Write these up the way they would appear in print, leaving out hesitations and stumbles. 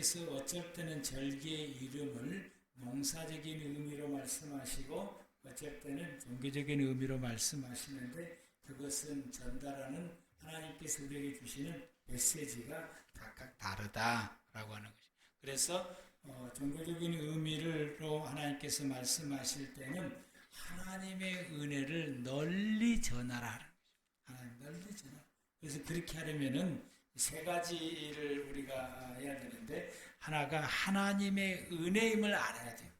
하나님께서 어쩔 때는 절기의 이름을 농사적인 의미로 말씀하시고 어쩔 때는 종교적인 의미로 말씀하시는데 그것은 전달하는 하나님께서 우리에게 주시는 메시지가 각각 다르다라고 하는 것이죠. 그래서 종교적인 의미로 하나님께서 말씀하실 때는 하나님의 은혜를 널리 전하라. 하나님 널리 전하라. 그래서 그렇게 하려면은 세 가지를 우리가 해야 되는데 하나가 하나님의 은혜임을 알아야 돼요.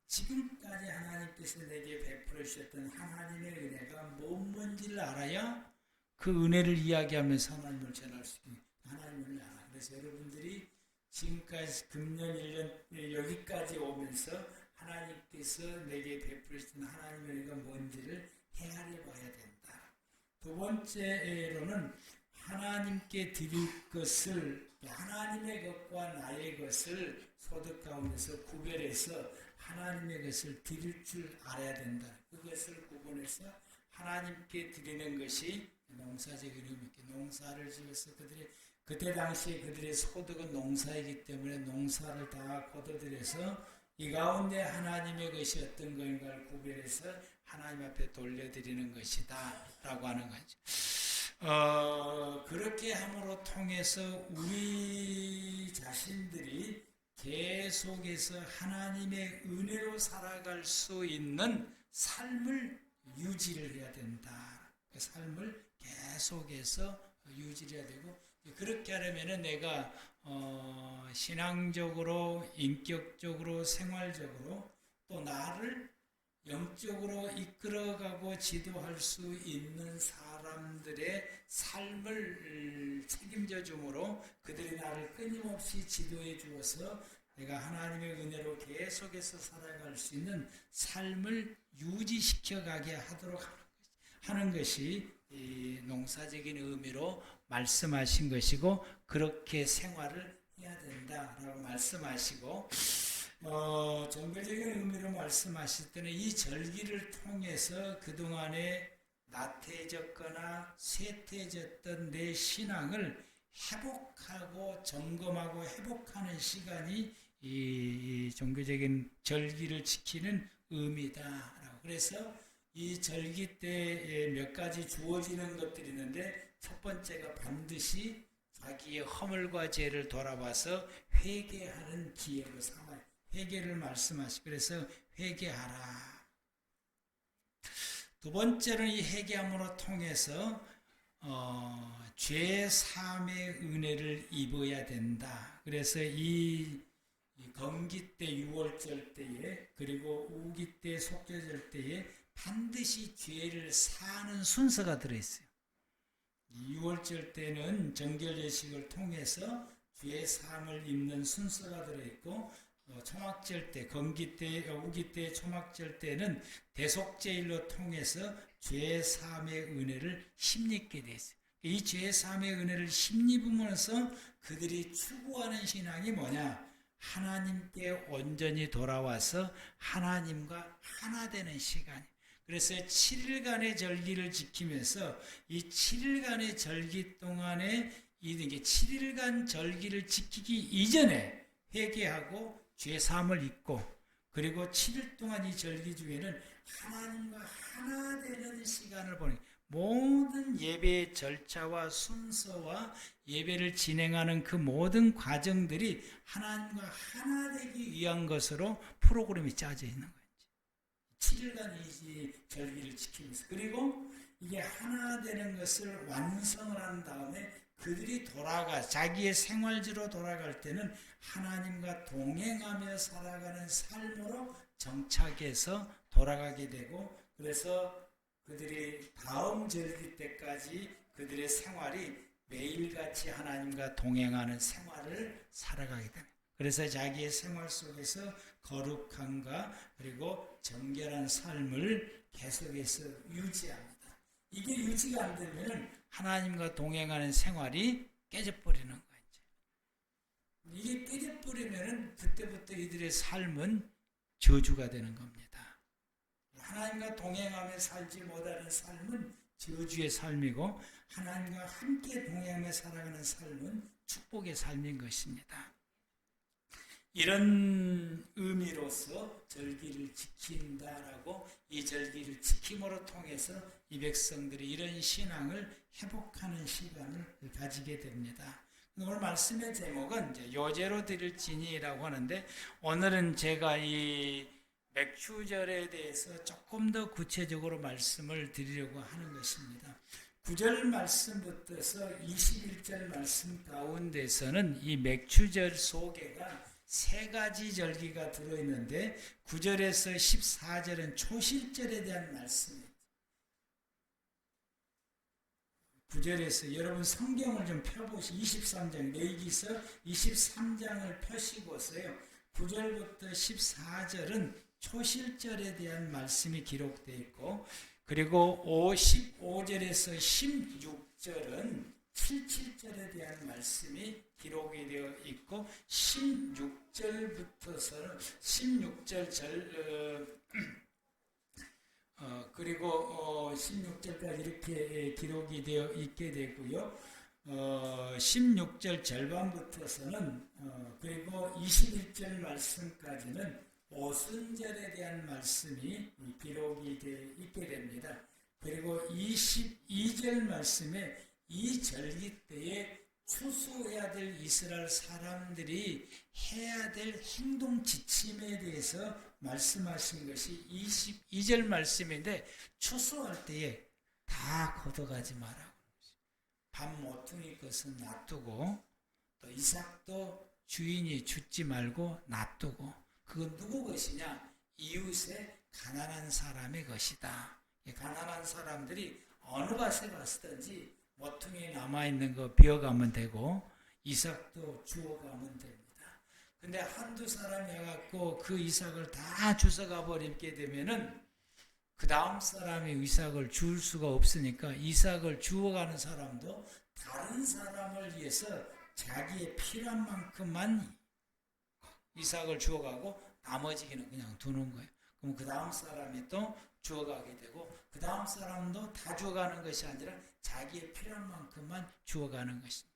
지금까지 하나님께서 내게 베풀어 주셨던 하나님의 은혜가 뭔지를 알아야 그 은혜를 이야기하면서 하나님을 전할 수 있는 하나님을 알아. 그래서 여러분들이 지금까지 금년 1년 여기까지 오면서 하나님께서 내게 베풀어 주신 하나님의 은혜가 뭔지를 헤아려 봐야 된다. 두 번째로는 하나님께 드릴 것을 하나님의 것과 나의 것을 소득 가운데서 구별해서 하나님의 것을 드릴 줄 알아야 된다. 그것을 구분해서 하나님께 드리는 것이 농사적인 의미입니다. 농사를 지어서 그때 당시에 그들의 소득은 농사이기 때문에 농사를 다 거둬들여서 이 가운데 하나님의 것이 어떤 것인가를 구별해서 하나님 앞에 돌려드리는 것이다 라고 하는 거죠. 그렇게 함으로 통해서 우리 자신들이 계속해서 하나님의 은혜로 살아갈 수 있는 삶을 유지를 해야 된다. 그 삶을 계속해서 유지해야 되고 그렇게 하려면 내가 신앙적으로, 인격적으로, 생활적으로 또 나를 영적으로 이끌어가고 지도할 수 있는 사람들의 삶을 책임져 주므로 그들이 나를 끊임없이 지도해 주어서 내가 하나님의 은혜로 계속해서 살아갈 수 있는 삶을 유지시켜 가게 하도록 하는 것이 이 농사적인 의미로 말씀하신 것이고 그렇게 생활을 해야 된다라고 말씀하시고 종교적인 의미로 말씀하실 때는 이 절기를 통해서 그동안에 나태해졌거나 쇠퇴해졌던 내 신앙을 회복하고 점검하고 회복하는 시간이 이 종교적인 절기를 지키는 의미다. 그래서 이 절기 때에 몇 가지 주어지는 것들이 있는데 첫 번째가 반드시 자기의 허물과 죄를 돌아봐서 회개하는 기회로 삼아요. 회개를 말씀하시고 그래서 회개하라. 두 번째는 이 회개함으로 통해서 죄 사함의 은혜를 입어야 된다. 그래서 이 건기 때 6월절 때에 그리고 우기 때 속죄절 때에 반드시 죄를 사하는 순서가 들어있어요. 6월절 때는 정결 예식을 통해서 죄 사함을 입는 순서가 들어있고 초막절 때, 건기 때, 우기 때, 초막절 때는 대속죄일로 통해서 죄 사함의 은혜를 힘입게 되어 있어요. 이 죄 사함의 은혜를 힘입으면서 그들이 추구하는 신앙이 뭐냐? 하나님께 온전히 돌아와서 하나님과 하나 되는 시간이에요. 그래서 7일간의 절기를 지키면서 이 7일간의 절기 동안에 이게 7일간 절기를 지키기 이전에 회개하고 죄 사함을 입고 그리고 7일 동안 이 절기 중에는 하나님과 하나 되는 시간을 보내 모든 예배의 절차와 순서와 예배를 진행하는 그 모든 과정들이 하나님과 하나 되기 위한 것으로 프로그램이 짜져 있는 거예요. 7일간 이 절기를 지키면서 그리고 이게 하나 되는 것을 완성을 한 다음에 그들이 자기의 생활지로 돌아갈 때는 하나님과 동행하며 살아가는 삶으로 정착해서 돌아가게 되고 그래서 그들이 다음 절기 때까지 그들의 생활이 매일같이 하나님과 동행하는 생활을 살아가게 됩니다. 그래서 자기의 생활 속에서 거룩함과 그리고 정결한 삶을 계속해서 유지합니다. 이게 유지가 안 되면 하나님과 동행하는 생활이 깨져버리는 거죠. 이게 깨져버리면 그때부터 이들의 삶은 저주가 되는 겁니다. 하나님과 동행하며 살지 못하는 삶은 저주의 삶이고 하나님과 함께 동행하며 살아가는 삶은 축복의 삶인 것입니다. 이런 의미로서 절기를 지킨다라고 이 절기를 지킴으로 통해서 이 백성들이 이런 신앙을 회복하는 시간을 가지게 됩니다. 오늘 말씀의 제목은 이제 요제로 드릴 진이라고 하는데 오늘은 제가 이 맥추절에 대해서 조금 더 구체적으로 말씀을 드리려고 하는 것입니다. 9절 말씀부터서 21절 말씀 가운데서는 이 맥추절 속에가 세 가지 절기가 들어있는데 9절에서 14절은 초실절에 대한 말씀입니다. 9절에서 여러분 성경을 좀 펴보시고 23장 레위기서 23장을 펴시고서요 9절부터 14절은 초실절에 대한 말씀이 기록되어 있고 그리고 15절에서 16절은 77절에 대한 말씀이 기록이 되어 있고 16절부터서는 16절 그리고 16절까지 이렇게 기록이 되어 있게 되고요. 16절 절반부터서는 그리고 21절 말씀까지는 오순절에 대한 말씀이 기록이 되어 있게 됩니다. 그리고 22절 말씀에 이 절기 때에 추수해야 될 이스라엘 사람들이 해야 될 행동 지침에 대해서 말씀하신 것이 22절 말씀인데 추수할 때에 다 걷어가지 마라고. 밥 모퉁이 것은 놔두고 또 이삭도 주인이 죽지 말고 놔두고 그건 누구 것이냐? 이웃의 가난한 사람의 것이다. 가난한 사람들이 어느 밭에 갔든지 모퉁이에 남아있는 거 비워가면 되고 이삭도 주워가면 됩니다. 근데 한두 사람이 해갖고 그 이삭을 다 주워가 버리게 되면은 그 다음 사람이 이삭을 줄 수가 없으니까 이삭을 주워가는 사람도 다른 사람을 위해서 자기의 필요한 만큼만 이삭을 주워가고 나머지는 그냥 두는 거예요. 그럼 그 다음 사람이 또 주워가게 되고 그 다음 사람도 다 주워가는 것이 아니라 자기의 필요한 만큼만 주워가는 것입니다.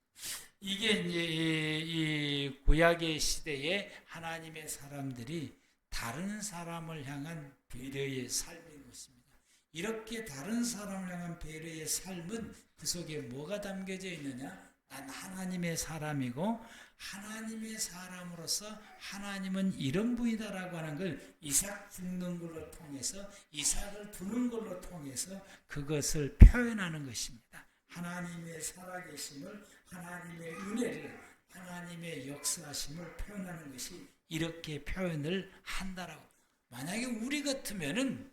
이게 이제 이 구약의 시대에 하나님의 사람들이 다른 사람을 향한 배려의 삶인 것입니다. 이렇게 다른 사람을 향한 배려의 삶은 그 속에 뭐가 담겨져 있느냐? 난 하나님의 사람이고 하나님의 사람으로서 하나님은 이런 분이다라고 하는 걸 이삭 죽는 걸로 통해서 이삭을 두는 걸로 통해서 그것을 표현하는 것입니다. 하나님의 살아계심을 하나님의 은혜를 하나님의 역사하심을 표현하는 것이 이렇게 표현을 한다라고. 만약에 우리 같으면은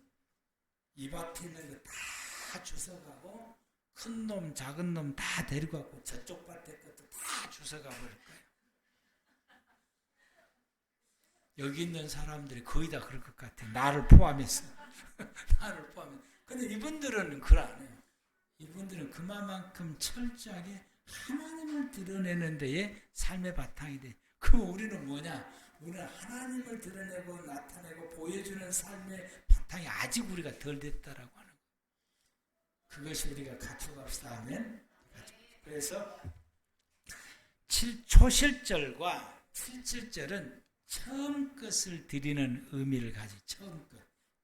이 밭에 있는 거 다 주워가고 큰 놈 작은 놈 다 데리고 가고 저쪽 밭에 것도 다 주워가 버릴 거예요. 여기 있는 사람들이 거의 다 그럴 것 같아요. 나를 포함해서. 나를 포함해서. 근데 이분들은 그걸 안 해요. 이분들은 그만큼 철저하게 하나님을 드러내는 데에 삶의 바탕이 돼. 그럼 우리는 뭐냐? 우리는 하나님을 드러내고 나타내고 보여주는 삶의 바탕이 아직 우리가 덜 됐다라고 하는 거예요. 그것이 우리가 갖춰갑시다 하면. 그래서 초실절과 77절은 처음 것을 드리는 의미를 가지고 처음 것.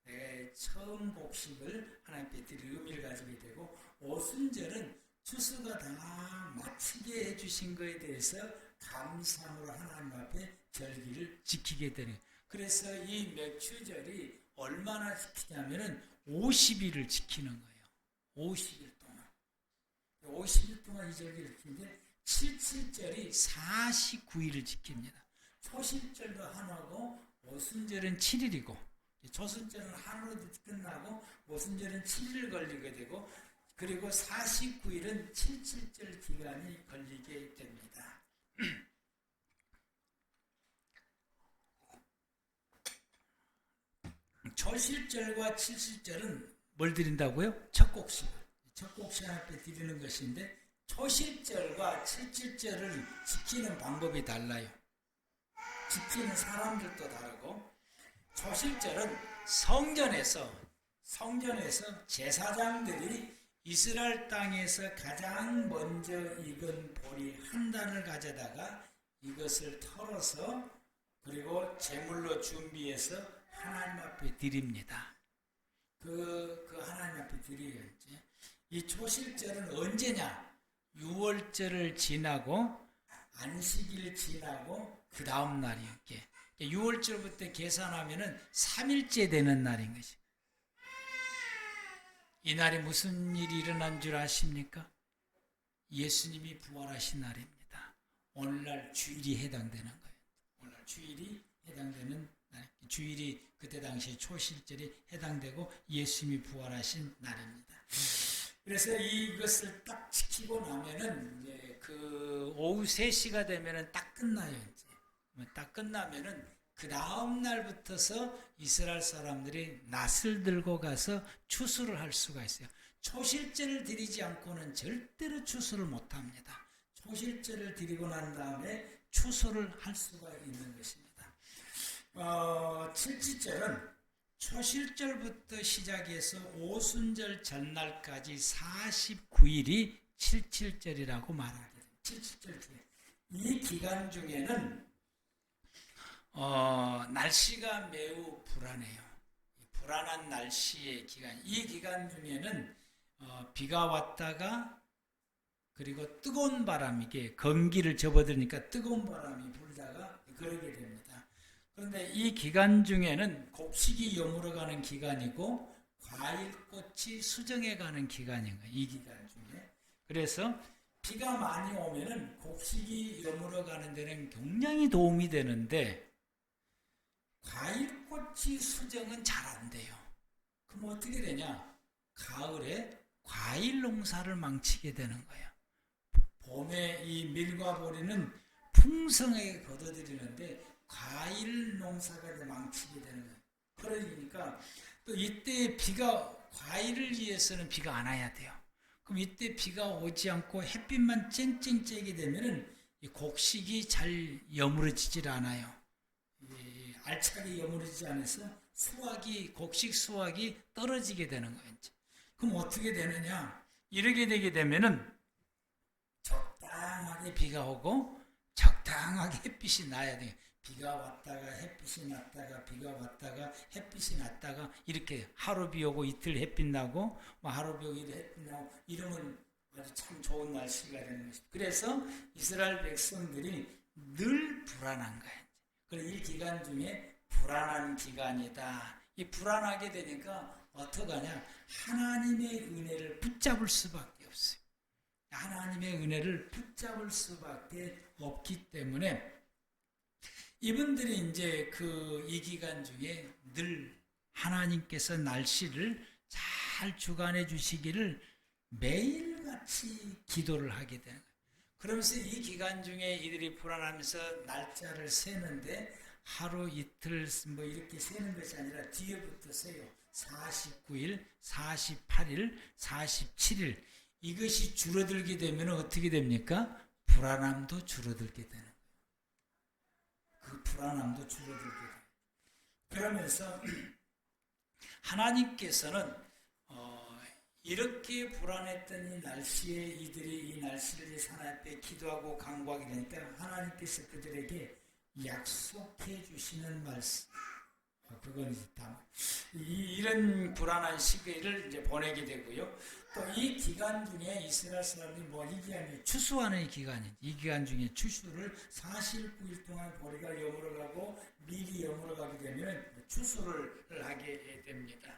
내 처음 곡식을 하나님께 드릴 의미를 가지게 되고 오순절은 추수가 다 마치게 해주신 것에 대해서 감사함으로 하나님 앞에 절기를 지키게 되는. 그래서 이 맥추절이 얼마나 지키냐면은 50일을 지키는 거예요. 50일 동안. 50일 동안 이 절기를 지키는데 77절이 49일을 지킵니다. 초실절도 하나고 오순절은 7일이고 초순절은 하루로 끝나고 오순절은 7일 걸리게 되고 그리고 49일은 77절 기간이 걸리게 됩니다. 초실절과 77절은 뭘 드린다고요? 첫 곡식. 첫 곡식 앞에 드리는 것인데 초실절과 77절을 지키는 방법이 달라요. 지키는 사람들도 다르고 초실절은 성전에서 제사장들이 이스라엘 땅에서 가장 먼저 익은 보리 한 단을 가져다가 이것을 털어서 그리고 제물로 준비해서 하나님 앞에 드립니다. 그 하나님 앞에 드려요. 이제. 이 초실절은 언제냐? 6월절을 지나고 안식일 지나고 그 다음 날이에요. 6월절부터 계산하면은 3일째 되는 날인 것이. 이 날이 무슨 일이 일어난 줄 아십니까? 예수님이 부활하신 날입니다. 오늘날 주일이 해당되는 거예요. 오늘날 주일이 해당되는 날. 주일이 그때 당시 초실절이 해당되고 예수님이 부활하신 날입니다. 그래서 이것을 딱 지키고 나면은 이제 그 오후 3시가 되면은 딱 끝나요. 이제. 딱 끝나면은 그 다음 날부터서 이스라엘 사람들이 낫을 들고 가서 추수를 할 수가 있어요. 초실절을 드리지 않고는 절대로 추수를 못 합니다. 초실절을 드리고 난 다음에 추수를 할 수가 있는 것입니다. 칠지절은 초실절부터 시작해서 오순절 전날까지 49일이 칠칠절이라고 말하게 됩니다. 칠칠절 기간. 이 기간 중에는 날씨가 매우 불안해요. 불안한 날씨의 기간. 이 기간 중에는 비가 왔다가 그리고 뜨거운 바람이, 이게 건기를 접어드니까 뜨거운 바람이 불다가 그러게 됩니다. 그런데 이 기간 중에는 곡식이 여물어가는 기간이고 과일꽃이 수정해가는 기간인 거예요. 이 기간 중에. 그래서 비가 많이 오면은 곡식이 여물어가는 데는 굉장히 도움이 되는데 과일꽃이 수정은 잘 안 돼요. 그럼 어떻게 되냐? 가을에 과일 농사를 망치게 되는 거예요. 봄에 이 밀과 보리는 풍성하게 거둬들이는데 과일 농사가 망치게 되는 거예요. 그러니까 또 이때 과일을 위해서는 비가 안 와야 돼요. 그럼 이때 비가 오지 않고 햇빛만 쨍쨍 쬐게 되면은 이 곡식이 잘 여물어지질 않아요. 알차게 여물어지지 않아서 곡식 수확이 떨어지게 되는 거예요. 그럼 어떻게 되느냐? 이렇게 되게 되면은 적당하게 비가 오고 적당하게 햇빛이 나야 돼요. 비가 왔다가 햇빛이 났다가 비가 왔다가 햇빛이 났다가 이렇게 하루 비 오고 이틀 햇빛 나고 하루 비 오고 이틀 햇빛 나고 이러면 아주 참 좋은 날씨가 되는 것입니다. 그래서 이스라엘 백성들이 늘 불안한 거예요. 그래서 이 기간 중에 불안한 기간이다. 이 불안하게 되니까 어떡하냐? 하나님의 은혜를 붙잡을 수밖에 없어요. 하나님의 은혜를 붙잡을 수밖에 없기 때문에 이분들이 이제 이 기간 중에 늘 하나님께서 날씨를 잘 주관해 주시기를 매일같이 기도를 하게 되는 거예요. 그러면서 이 기간 중에 이들이 불안하면서 날짜를 세는데 하루 이틀 뭐 이렇게 세는 것이 아니라 뒤에부터 세요. 49일, 48일, 47일. 이것이 줄어들게 되면 어떻게 됩니까? 불안함도 줄어들게 되는 거예요. 그 불안함도 줄어들게 돼요. 그러면서 하나님께서는 이렇게 불안했던 이 날씨에 이들이 이 날씨를 하나님 앞에 기도하고 간구하게 되니까 하나님께서 그들에게 약속해 주시는 말씀. 그건 이런 불안한 시기를 이제 보내게 되고요. 또 이 기간 중에 이스라엘 사람들이 이 기간이 추수하는 기간이에요. 이 기간 중에 추수를 49일 동안 보리가 여물어가고 밀이 여물어가게 되면 추수를 하게 됩니다.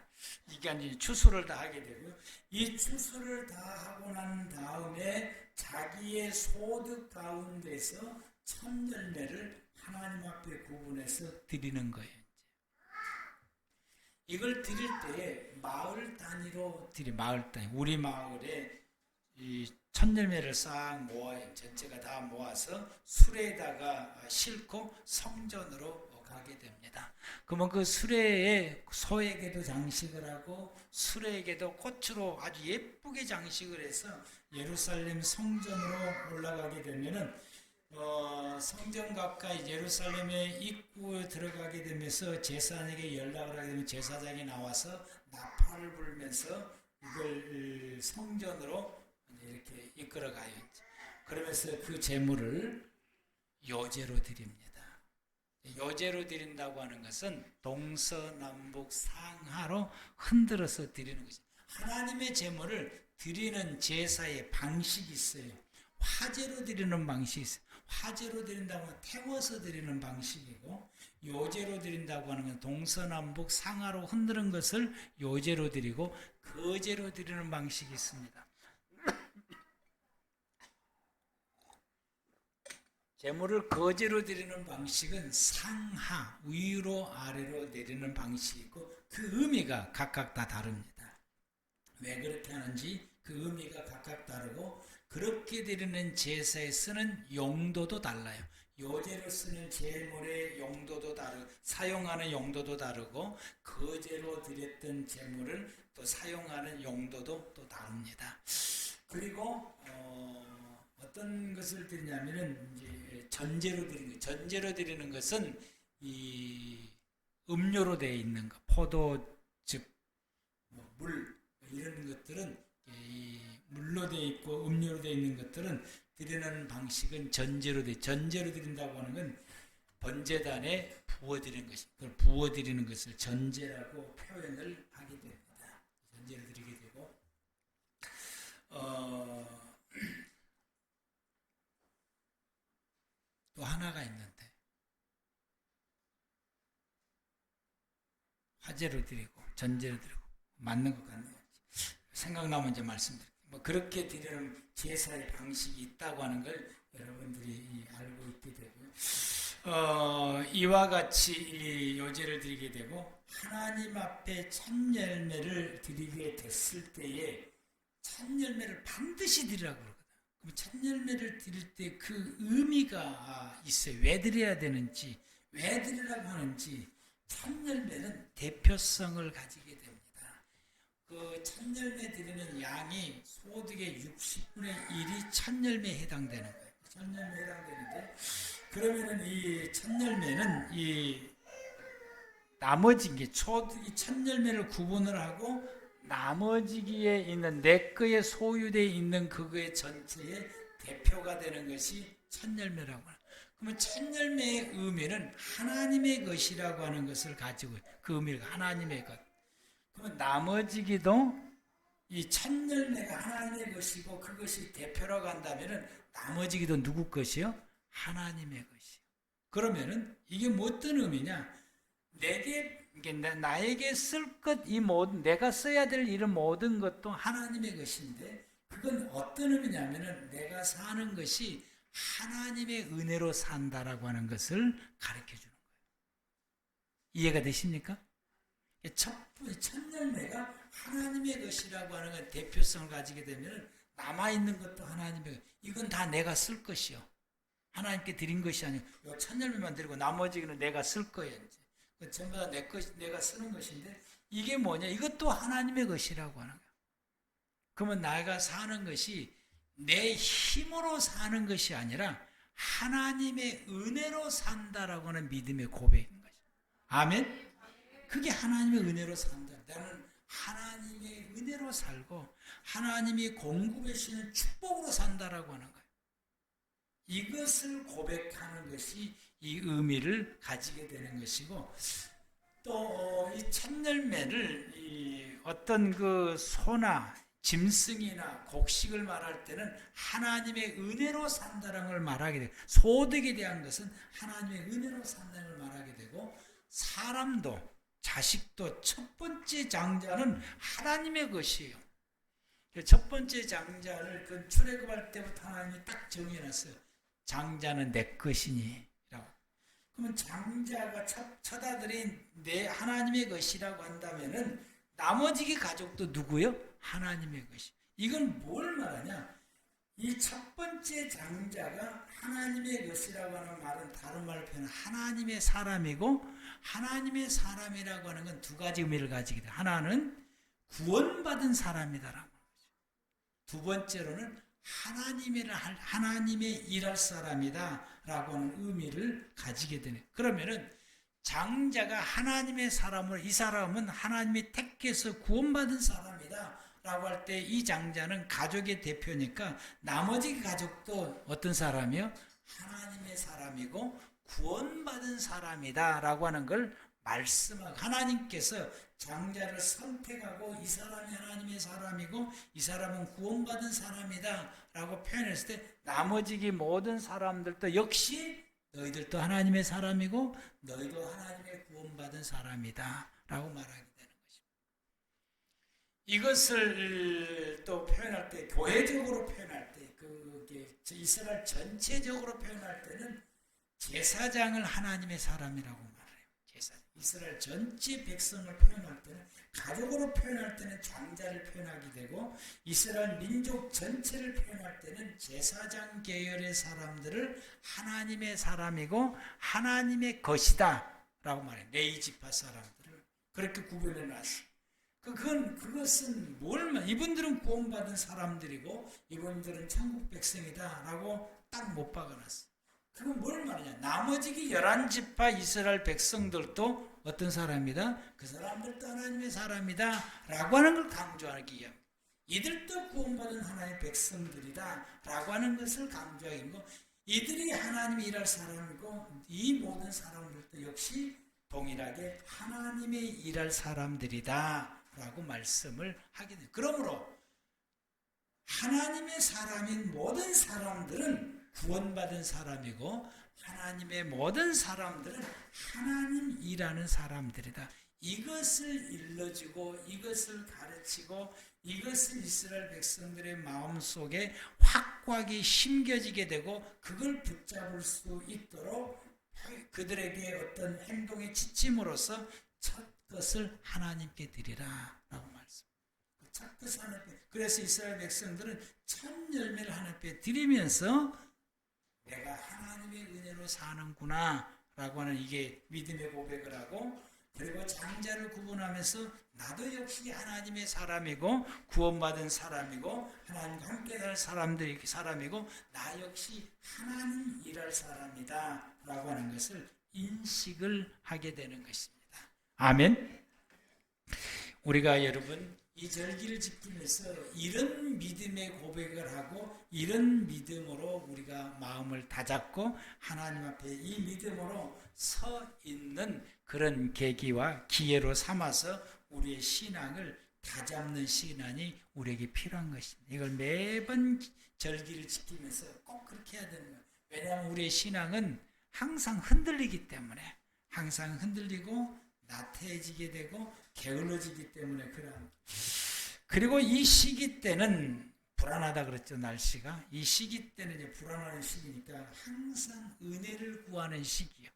이 기간 중에 추수를 다 하게 되고요. 이 추수를 다 하고 난 다음에 자기의 소득 가운데서 첫 열매를 하나님 앞에 구분해서 드리는 거예요. 이걸 드릴 때 마을 단위로 마을 단위. 우리 마을에 이 첫열매를 싹 모아요. 전체가 다 모아서 수레에다가 싣고 성전으로 가게 됩니다. 그러면 그 수레에 소에게도 장식을 하고 수레에게도 꽃으로 아주 예쁘게 장식을 해서 예루살렘 성전으로 올라가게 되면은 성전 가까이 예루살렘의 입구에 들어가게 되면서 제사장에게 연락을 하게 되면 제사장이 나와서 나팔을 불면서 이걸 성전으로 이렇게 이끌어가요. 그러면서 그 제물을 요제로 드립니다. 요제로 드린다고 하는 것은 동서남북 상하로 흔들어서 드리는 것이죠. 하나님의 제물을 드리는 제사의 방식이 있어요. 화제로 드리는 방식이 있어요. 화제로 드린다고 하면 태워서 드리는 방식이고, 요제로 드린다고 하는 건 동서남북 상하로 흔드는 것을 요제로 드리고, 거제로 드리는 방식이 있습니다. 제물을 거제로 드리는 방식은 상하, 위로 아래로 내리는 방식이고, 그 의미가 각각 다 다릅니다. 왜 그렇게 하는지 그 의미가 각각 다르고, 그렇게 드리는 제사에 쓰는 용도도 달라요. 요제로 쓰는 제물의 용도도 다르고, 사용하는 용도도 다르고, 거제로 드렸던 제물을 또 사용하는 용도도 또 다릅니다. 그리고 어떤 것을 드리냐면은 이제 전제로 드리는 것. 전제로 드리는 것은 이 음료로 되어 있는 것, 포도즙, 물 이런 것들은 이 물로 되어 있고 음료로 되어 있는 것들은 드리는 방식은 전제로 드린다고 하는 건 번제단에 부어드리는 것이, 그걸 부어드리는 것을 전제라고 표현을 하게 됩니다. 전제로 드리게 되고, 또 하나가 있는데, 화제로 드리고 전제로 드리고 맞는 것 같네요. 생각나면 이제 말씀드릴게요. 뭐 그렇게 드리는 제사의 방식이 있다고 하는 걸 여러분들이 알고 있게 되고요. 이와 같이 이 요제를 드리게 되고, 하나님 앞에 첫 열매를 드리게 됐을 때에 첫 열매를 반드시 드리라고 그러거든요. 그럼 첫 열매를 드릴 때 그 의미가 있어요. 왜 드려야 되는지, 왜 드리라고 하는지. 첫 열매는 대표성을 가지게 됩니다. 그 첫 열매 드리는 양이 소득의 60분의 1이 첫 열매에 해당되는 거예요. 첫 열매에 해당되는데, 그러면은 이 첫 열매는 이 나머지 게 소득이 첫 열매를 구분을 하고, 나머지기에 있는 내 거에 소유되어 있는 그거의 전체의 대표가 되는 것이 첫 열매라고 합니다. 그러면 첫 열매의 의미는 하나님의 것이라고 하는 것을 가지고, 그 의미가 하나님의 것. 그러면 나머지기도 이 첫 열매가 하나님의 것이고, 그것이 대표라고 한다면은 나머지기도 누구 것이요? 하나님의 것이요. 그러면은 이게 뭐 어떤 의미냐? 나에게 쓸 것, 이 모든, 내가 써야 될 이런 모든 것도 하나님의 것인데, 그건 어떤 의미냐면은 내가 사는 것이 하나님의 은혜로 산다라고 하는 것을 가르쳐 주는 거예요. 이해가 되십니까? 첫 열매가 하나님의 것이라고 하는 건 대표성을 가지게 되면 남아있는 것도 하나님의 것. 이건 다 내가 쓸 것이요. 하나님께 드린 것이 아니고, 요 첫 열매만 드리고 나머지는 내가 쓸 거예요. 전부 다 내가 쓰는 것인데, 이게 뭐냐? 이것도 하나님의 것이라고 하는 거예요. 그러면 내가 사는 것이 내 힘으로 사는 것이 아니라 하나님의 은혜로 산다라고 하는 믿음의 고백인 거죠. 아멘? 그게 하나님의 은혜로 산다. 나는 하나님의 은혜로 살고 하나님이 공급해 주시는 축복으로 산다라고 하는 거예요. 이것을 고백하는 것이 이 의미를 가지게 되는 것이고, 또 이 첫 열매를 어떤 그 소나 짐승이나 곡식을 말할 때는 하나님의 은혜로 산다는 걸 말하게 되고, 소득에 대한 것은 하나님의 은혜로 산다는 걸 말하게 되고, 사람도 자식도 첫 번째 장자는 하나님의 것이에요. 첫 번째 장자를 그 출애굽할 때부터 하나님이 딱 정해놨어요. 장자는 내 것이니 라고. 그러면 장자가 첫 아들이 내 하나님의 것이라고 한다면은 나머지 가족도 누구요? 하나님의 것이. 이건 뭘 말하냐? 이 첫 번째 장자가 하나님의 것이라고 하는 말은 다른 말로 표현하면 하나님의 사람이고, 하나님의 사람이라고 하는 건 두 가지 의미를 가지게 돼. 하나는 구원받은 사람이다라고. 두 번째로는 하나님의 일할 사람이다라고 하는 의미를 가지게 되네. 그러면은 장자가 하나님의 사람으로, 이 사람은 하나님이 택해서 구원받은 사람이다 라고 할 때 이 장자는 가족의 대표니까 나머지 가족도 어떤 사람이요? 하나님의 사람이고 구원받은 사람이다 라고 하는 걸 말씀하고, 하나님께서 장자를 선택하고 이 사람이 하나님의 사람이고 이 사람은 구원받은 사람이다 라고 표현했을 때 나머지 모든 사람들도 역시 너희들도 하나님의 사람이고 너희도 하나님의 구원받은 사람이다 라고 말하게 되는 것입니다. 이것을 또 표현할 때, 교회적으로 표현할 때, 그게 이스라엘 전체적으로 표현할 때는 제사장을 하나님의 사람이라고 말해요. 이스라엘 전체 백성을 표현할 때는, 가족으로 표현할 때는 장자를 표현하게 되고, 이스라엘 민족 전체를 표현할 때는 제사장 계열의 사람들을 하나님의 사람이고 하나님의 것이다 라고 말해요. 레위 지파 사람들을 그렇게 구별해 놨어요. 그것은 이분들은 구원받은 사람들이고 이분들은 천국 백성이다 라고 딱 못 박아놨어요. 그건 뭘 말하냐? 나머지 11지파 이스라엘 백성들도 어떤 사람이다? 그 사람들도 하나님의 사람이다 라고 하는 걸 강조하기 위함. 이들도 구원받은 하나님의 백성들이다 라고 하는 것을 강조하기 위함. 이들이 하나님이 일할 사람이고 이 모든 사람들도 역시 동일하게 하나님의 일할 사람들이다 라고 말씀을 하게 됩니다. 그러므로 하나님의 사람인 모든 사람들은 구원받은 사람이고 하나님의 모든 사람들은 하나님 일하는 사람들이다. 이것을 일러주고 이것을 가르치고 이것을 이스라엘 백성들의 마음속에 확고하게 심겨지게 되고 그걸 붙잡을 수 있도록 그들에게 어떤 행동에 지침으로써 첫 것을 하나님께 드리라 라고 말씀. 첫 것을 하나님께. 그래서 이스라엘 백성들은 첫 열매를 하나님께 드리면서 내가 하나님의 은혜로 사는구나 라고 하는 이게 믿음의 고백을 하고, 그리고 장자를 구분하면서 나도 역시 하나님의 사람이고 구원받은 사람이고 하나님과 함께 살 사람이고 나 역시 하나님 일할 사람이다 라고 하는 것을 인식을 하게 되는 것입니다. 아멘. 우리가 여러분 이 절기를 지키면서 이런 믿음의 고백을 하고 이런 믿음으로 우리가 마음을 다잡고 하나님 앞에 이 믿음으로 서 있는 그런 계기와 기회로 삼아서 우리의 신앙을 다잡는 시간이 우리에게 필요한 것입니다. 이걸 매번 절기를 지키면서 꼭 그렇게 해야 되는 거예요. 왜냐하면 우리의 신앙은 항상 흔들리기 때문에, 항상 흔들리고 나태해지게 되고 게을러지기 때문에 그런. 그리고 이 시기 때는 불안하다 그랬죠. 날씨가 이 시기 때는 이제 불안한 시기니까 항상 은혜를 구하는 시기요.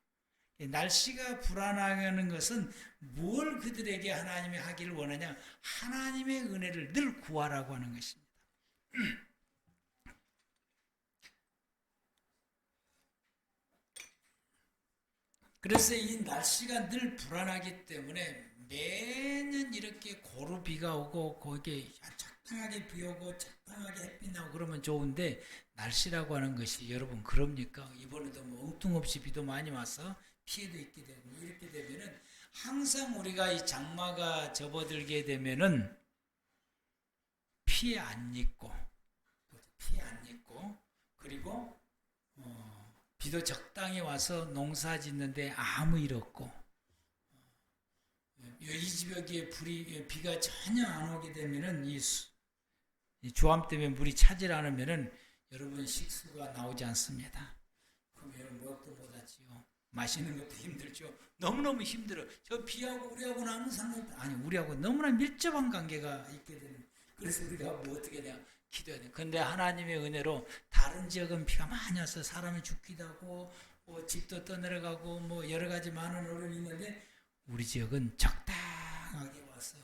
날씨가 불안하는 것은 뭘 그들에게 하나님이 하기를 원하냐? 하나님의 은혜를 늘 구하라고 하는 것입니다. 그래서 이 날씨가 늘 불안하기 때문에 매년 이렇게 고루 비가 오고 거기에 적당하게 비 오고 적당하게 햇빛 나고 그러면 좋은데, 날씨라고 하는 것이 여러분 그럽니까? 이번에도 뭐 엉뚱없이 비도 많이 와서 피해도 있게 되고 이렇게 되면은 항상 우리가 이 장마가 접어들게 되면은 피해 안 입고 그리고 비도 적당히 와서 농사 짓는데 아무 일 없고, 이 집 여기에 비가 전혀 안 오게 되면은 이 조암 때문에 물이 차질 않으면은 여러분 식수가 나오지 않습니다. 그럼 여러분 먹도 못하지요. 마시는 것도 힘들죠. 너무너무 힘들어. 저 비하고 우리하고는 아무 상관없다. 아니, 우리하고 너무나 밀접한 관계가 있게 되는. 그래서 우리가 뭐 어떻게 돼요? 기도해야 돼. 근데 하나님의 은혜로 다른 지역은 비가 많이 와서 사람이 죽기도 하고 뭐 집도 떠내려가고 뭐 여러 가지 많은 어려움이 있는데, 우리 지역은 적당하게 와서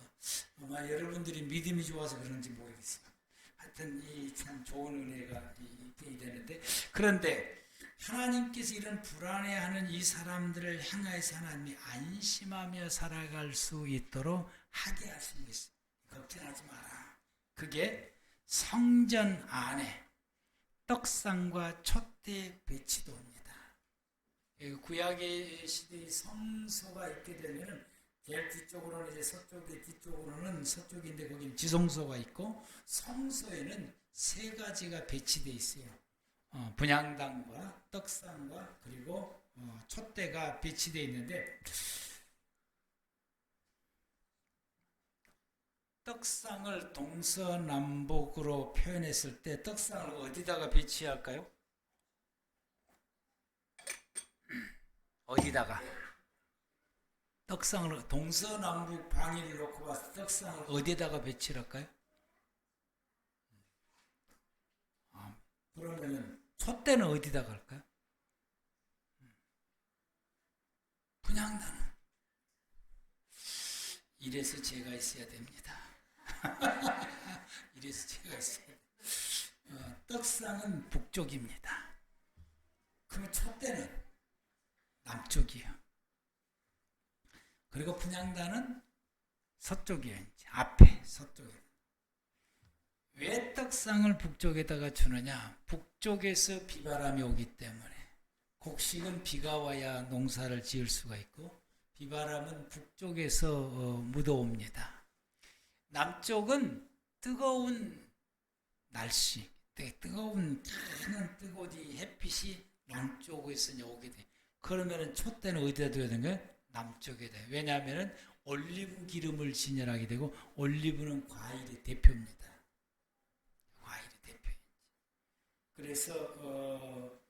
아마 여러분들이 믿음이 좋아서 그런지 모르겠어요. 하여튼 이 참 좋은 은혜가 있게 되는데, 그런데 하나님께서 이런 불안해하는 이 사람들을 향하여서 하나님이 안심하며 살아갈 수 있도록 하게 하신 것입니다. 걱정하지 마라. 그게 성전 안에 떡상과 촛대 배치도입니다. 구약의 시대의 성소가 있게 되면 제일 뒤쪽으로는 이제 서쪽의 뒤쪽으로는 서쪽인데 거기는 지성소가 있고, 성소에는 세 가지가 배치되어 있어요. 분향단과 떡상과 그리고 촛대가 배치되어 있는데 떡상을 동서남북으로 표현했을 때 떡상을 어디다가 배치할까요? 어디다가? 떡상을 동서남북 방위를 놓고 봐서 떡상을 어디에다가 배치를 할까요? 그러면은 촛대는 어디다가 할까요? 분향단은 이래서 제가 있어야 됩니다. 이래서 제가 있어야 돼요. 떡상은 북쪽입니다. 그럼 촛대는 남쪽이에요. 그리고 분향단은 서쪽이에요. 이제 앞에 서쪽에. 왜 떡상을 북쪽에다가 주느냐? 북쪽에서 비바람이 오기 때문에. 곡식은 비가 와야 농사를 지을 수가 있고 비바람은 북쪽에서 묻어옵니다. 남쪽은 뜨거운 날씨, 뜨거운 큰 뜨거운 햇빛이 남쪽에서 오게 돼. 그러면은 촛대는 어디다 둬야 되는 거예요? 남쪽에 돼. 왜냐하면은 올리브 기름을 진열하게 되고 올리브는 과일의 대표입니다. 과일의 대표입니다. 그래서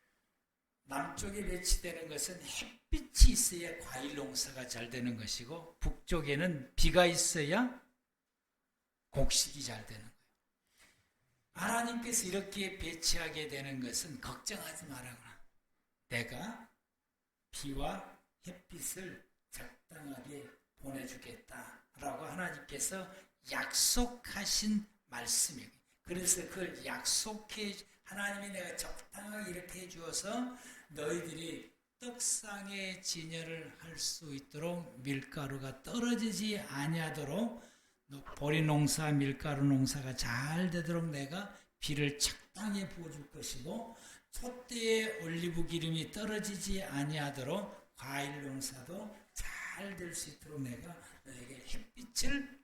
남쪽에 배치되는 것은 햇빛이 있어야 과일 농사가 잘 되는 것이고 북쪽에는 비가 있어야 곡식이 잘 되는 거예요. 하나님께서 이렇게 배치하게 되는 것은 걱정하지 말아라. 내가 비와 햇빛을 적당하게 보내주겠다라고 하나님께서 약속하신 말씀이에요. 그래서 그걸 하나님이 내가 적당하게 이렇게 해주어서 너희들이 떡상의 진열을 할 수 있도록 밀가루가 떨어지지 아니하도록 보리 농사, 밀가루 농사가 잘 되도록 내가 비를 적당히 부어줄 것이고 촛대에 올리브 기름이 떨어지지 아니하도록 과일 농사도 잘 될 수 있도록 내가 너에게 햇빛을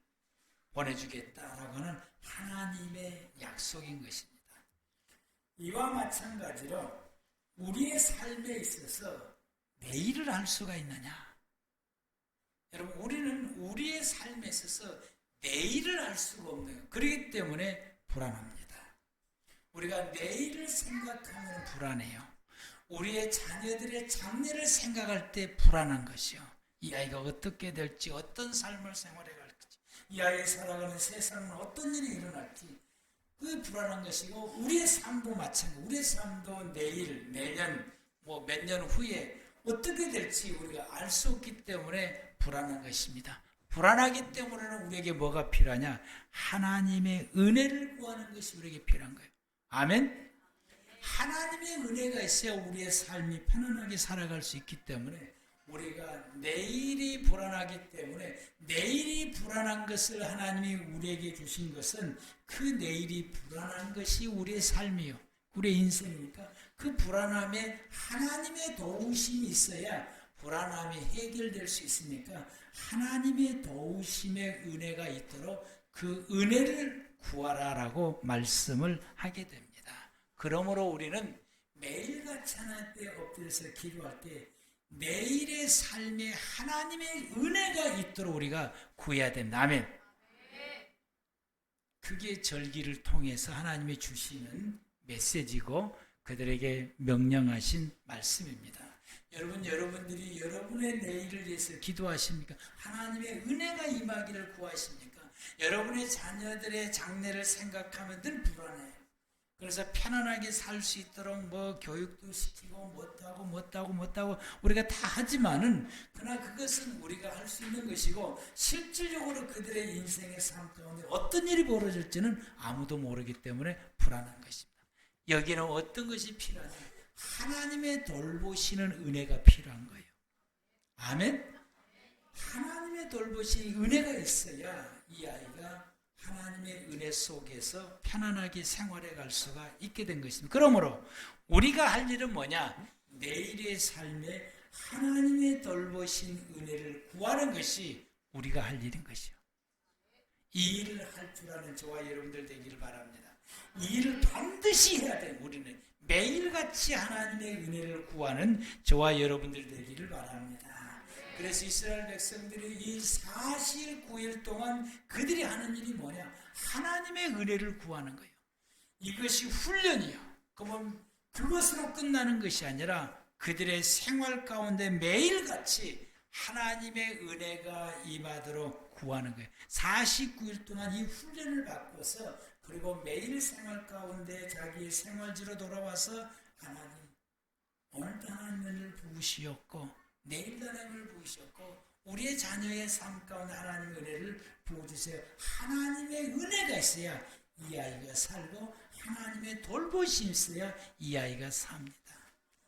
보내주겠다라고 하는 하나님의 약속인 것입니다. 이와 마찬가지로 우리의 삶에 있어서 내일을 알 수가 있느냐? 여러분, 우리는 우리의 삶에 있어서 내일을 알 수가 없네요. 그렇기 때문에 불안합니다. 우리가 내일을 생각하면 불안해요. 우리의 자녀들의 장래를 생각할 때 불안한 것이요. 이 아이가 어떻게 될지, 어떤 삶을 생활해 갈지, 이 아이의 살아가는 세상은 어떤 일이 일어날지, 그게 불안한 것이고, 우리의 삶도 마찬가지고, 우리의 삶도 내일, 내년, 몇 년 후에 어떻게 될지 우리가 알 수 없기 때문에 불안한 것입니다. 불안하기 때문에는 우리에게 뭐가 필요하냐? 하나님의 은혜를 구하는 것이 우리에게 필요한 거예요. 아멘? 하나님의 은혜가 있어야 우리의 삶이 편안하게 살아갈 수 있기 때문에 우리가 내일이 불안하기 때문에 내일이 불안한 것을 하나님이 우리에게 주신 것은 그 내일이 불안한 것이 우리의 삶이요. 우리의 인생이니까 그 불안함에 하나님의 도우심이 있어야 불안함이 해결될 수 있으니까 하나님의 도우심의 은혜가 있도록 그 은혜를 구하라라고 말씀을 하게 됩니다. 그러므로 우리는 매일같이 하나님 때 엎드려서 기도할 때 내일의 삶에 하나님의 은혜가 있도록 우리가 구해야 됩니다. 아멘. 그게 절기를 통해서 하나님이 주시는 메시지고 그들에게 명령하신 말씀입니다. 여러분들이 여러분의 내일을 위해서 기도하십니까? 하나님의 은혜가 임하기를 구하십니까? 여러분의 자녀들의 장래를 생각하면 늘 불안해요. 그래서 편안하게 살 수 있도록 교육도 시키고 못하고 우리가 다 하지만은 그러나 그것은 우리가 할 수 있는 것이고 실질적으로 그들의 인생의 삶 가운데 어떤 일이 벌어질지는 아무도 모르기 때문에 불안한 것입니다. 여기는 어떤 것이 필요하냐? 하나님의 돌보시는 은혜가 필요한 거예요. 아멘? 하나님의 돌보시는 은혜가 있어야 이 아이가 하나님의 은혜 속에서 편안하게 생활해 갈 수가 있게 된 것입니다. 그러므로 우리가 할 일은 뭐냐? 내일의 삶에 하나님의 돌보신 은혜를 구하는 것이 우리가 할 일인 것이요. 이 일을 할 줄 아는 저와 여러분들 되기를 바랍니다. 이 일을 반드시 해야 돼요. 우리는 매일같이 하나님의 은혜를 구하는 저와 여러분들 되기를 바랍니다. 그래서 이스라엘 백성들이 이 49일 동안 그들이 하는 일이 뭐냐? 하나님의 은혜를 구하는 거예요. 이것이 훈련이요. 그러면 그것으로 끝나는 것이 아니라 그들의 생활 가운데 매일같이 하나님의 은혜가 임하도록 구하는 거예요. 49일 동안 이 훈련을 받고서 그리고 매일 생활 가운데 자기의 생활지로 돌아와서 하나님 오늘도 하나님을 부으시었고 내일도 하나님을 부으셨고 우리의 자녀의 삶 가운데 하나님의 은혜를 부어주세요. 하나님의 은혜가 있어야 이 아이가 살고 하나님의 돌보심이 있어야 이 아이가 삽니다.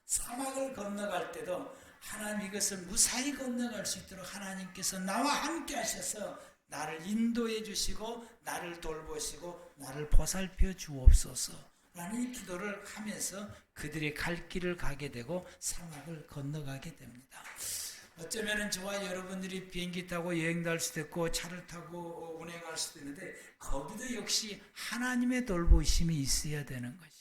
사막을 건너갈 때도 하나님 이것을 무사히 건너갈 수 있도록 하나님께서 나와 함께 하셔서 나를 인도해 주시고 나를 돌보시고 나를 보살펴 주옵소서 라는 기도를 하면서 그들이 갈 길을 가게 되고 사막을 건너가게 됩니다. 어쩌면 저와 여러분들이 비행기 타고 여행도 할 수도 있고 차를 타고 운행할 수도 있는데 거기도 역시 하나님의 돌보심이 있어야 되는 거죠.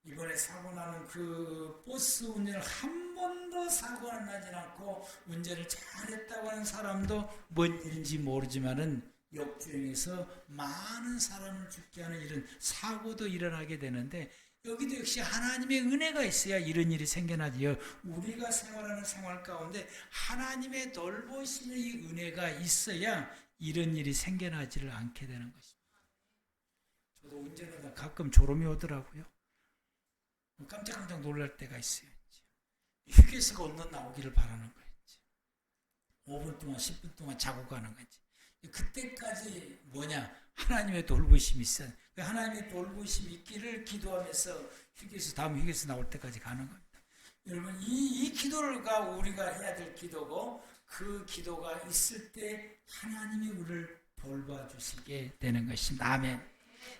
이번에 사고 나는 그 버스 운전을 한 번도 사고가 나지 않고 운전을 잘했다고 하는 사람도 뭔 일인지 모르지만은 역주행에서 많은 사람을 죽게 하는 이런 사고도 일어나게 되는데 여기도 역시 하나님의 은혜가 있어야 이런 일이 생겨나지요. 우리가 생활하는 생활 가운데 하나님의 돌보심의 이 은혜가 있어야 이런 일이 생겨나지를 않게 되는 것입니다. 저도 운전하다 가끔 졸음이 오더라고요. 깜짝깜짝 놀랄 때가 있어요. 휴게소가 언제 나오기를 바라는 거였지. 5분 동안 10분 동안 자고 가는 거지. 그때까지 뭐냐? 하나님의 돌보심이 있어요. 하나님의 돌보심이 있기를 기도하면서 다음 휴게소 나올 때까지 가는 겁니다. 여러분 이 기도가 우리가 해야 될 기도고 그 기도가 있을 때 하나님이 우리를 돌봐주시게 되는 것입니다. 아멘.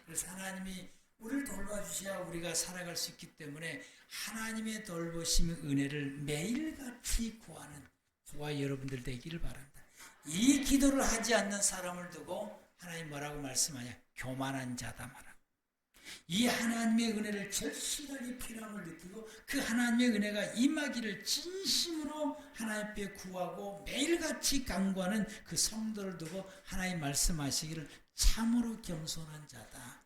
그래서 하나님이 우리를 돌봐주셔야 우리가 살아갈 수 있기 때문에 하나님의 돌보심의 은혜를 매일같이 구하는 저와 여러분들 되기를 바랍니다. 이 기도를 하지 않는 사람을 두고 하나님 뭐라고 말씀하냐? 교만한 자다 말합니다. 이 하나님의 은혜를 절실하게 필요함을 느끼고 그 하나님의 은혜가 임하기를 진심으로 하나님 앞에 구하고 매일같이 간구하는 그 성도를 두고 하나님 말씀하시기를 참으로 겸손한 자다.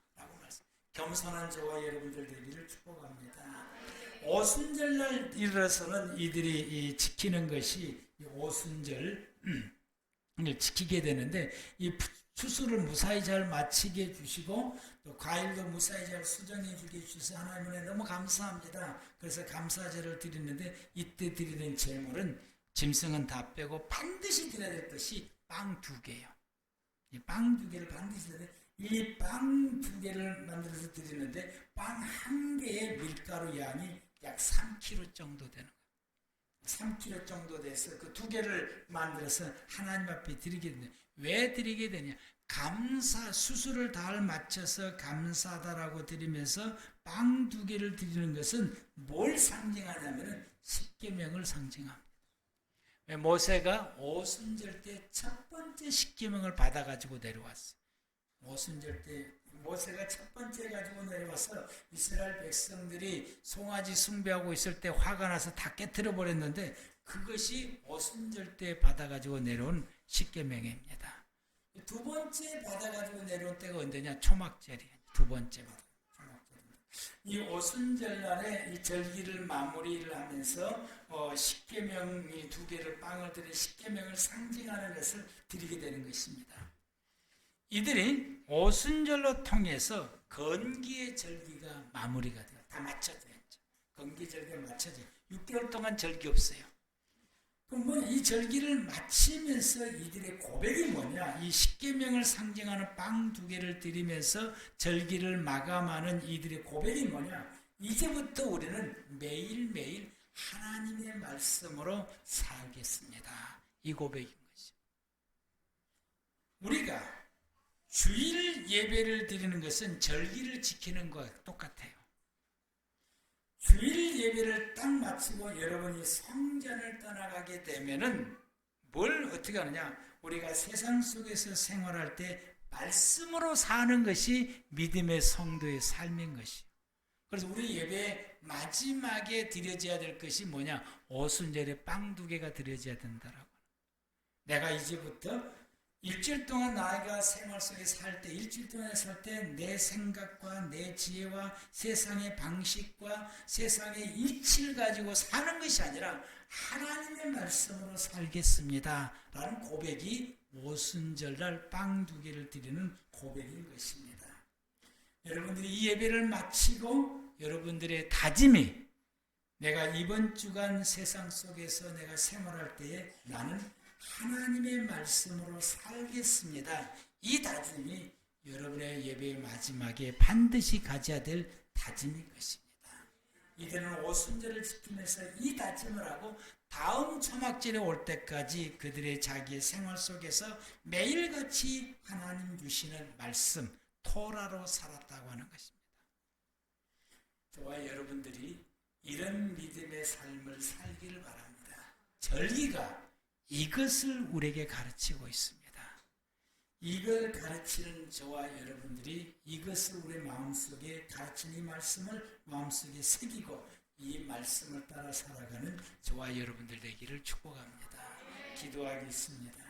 겸손한 저와 여러분들 되기를 축복합니다. 오순절날 일어서는 이들이 지키는 것이 오순절을 지키게 되는데 이 추수를 무사히 잘 마치게 해주시고 또 과일도 무사히 잘 수정해 주게 해주셔서 하나님께 너무 감사합니다. 그래서 감사제를 드리는데 이때 드리는 제물은 짐승은 다 빼고 반드시 드려야 될 것이 빵 2개예요. 이 빵 2개를 반드시 드려야 돼요. 이 빵 2개를 만들어서 드리는데 빵 1개의 밀가루 양이 약 3kg 정도 되는 거예요. 3kg 정도 돼서 그 2개를 만들어서 하나님 앞에 드리게 되냐. 왜 드리게 되냐? 감사, 수수를 다 맞춰서 감사하다라고 드리면서 빵 2개를 드리는 것은 뭘 상징하냐면 십계명을 상징합니다. 모세가 오순절 때 첫 번째 십계명을 받아가지고 내려왔어요. 오순절 때 모세가 첫 번째 가지고 내려와서 이스라엘 백성들이 송아지 숭배하고 있을 때 화가 나서 다 깨트려 버렸는데 그것이 오순절 때 받아가지고 내려온 십계명입니다. 두 번째 받아가지고 내려온 때가 언제냐? 초막절이에요. 두 번째 받아. 이 오순절 날에 이 절기를 마무리를 하면서 십계명이 2개를 빵을 드린 십계명을 상징하는 것을 드리게 되는 것입니다. 이들이 오순절로 통해서 건기의 절기가 마무리가 돼요. 다 맞춰져 있죠. 건기 절기가 맞춰져. 6개월 동안 절기 없어요. 그럼 이 절기를 마치면서 이들의 고백이 뭐냐? 이 십계명을 상징하는 빵 2개를 드리면서 절기를 마감하는 이들의 고백이 뭐냐? 이제부터 우리는 매일매일 하나님의 말씀으로 살겠습니다. 이 고백인 것이죠. 우리가 주일 예배를 드리는 것은 절기를 지키는 것과 똑같아요. 주일 예배를 딱 마치고 여러분이 성전을 떠나가게 되면은 뭘 어떻게 하느냐? 우리가 세상 속에서 생활할 때 말씀으로 사는 것이 믿음의 성도의 삶인 것이에요. 그래서 우리 예배 마지막에 드려져야 될 것이 뭐냐? 오순절에 빵 2개가 드려져야 된다라고. 내가 이제부터 일주일 동안 나아가 생활 속에 살 때, 일주일 동안 살 때 내 생각과 내 지혜와 세상의 방식과 세상의 이치를 가지고 사는 것이 아니라 하나님의 말씀으로 살겠습니다 라는 고백이 오순절날 빵 2개를 드리는 고백인 것입니다. 여러분들이 이 예배를 마치고 여러분들의 다짐이, 내가 이번 주간 세상 속에서 내가 생활할 때에 나는 하나님의 말씀으로 살겠습니다. 이 다짐이 여러분의 예배의 마지막에 반드시 가져야 될 다짐인 것입니다. 이들은 오순절을 지키면서 이 다짐을 하고 다음 초막절에 올 때까지 그들의 자기의 생활 속에서 매일같이 하나님 주시는 말씀, 토라로 살았다고 하는 것입니다. 저와 여러분들이 이런 믿음의 삶을 살기를 바랍니다. 절기가 이것을 우리에게 가르치고 있습니다. 이걸 가르치는 저와 여러분들이 이것을 우리 마음속에 가르치는 이 말씀을 마음속에 새기고 이 말씀을 따라 살아가는 저와 여러분들 되기를 축복합니다. 기도하겠습니다.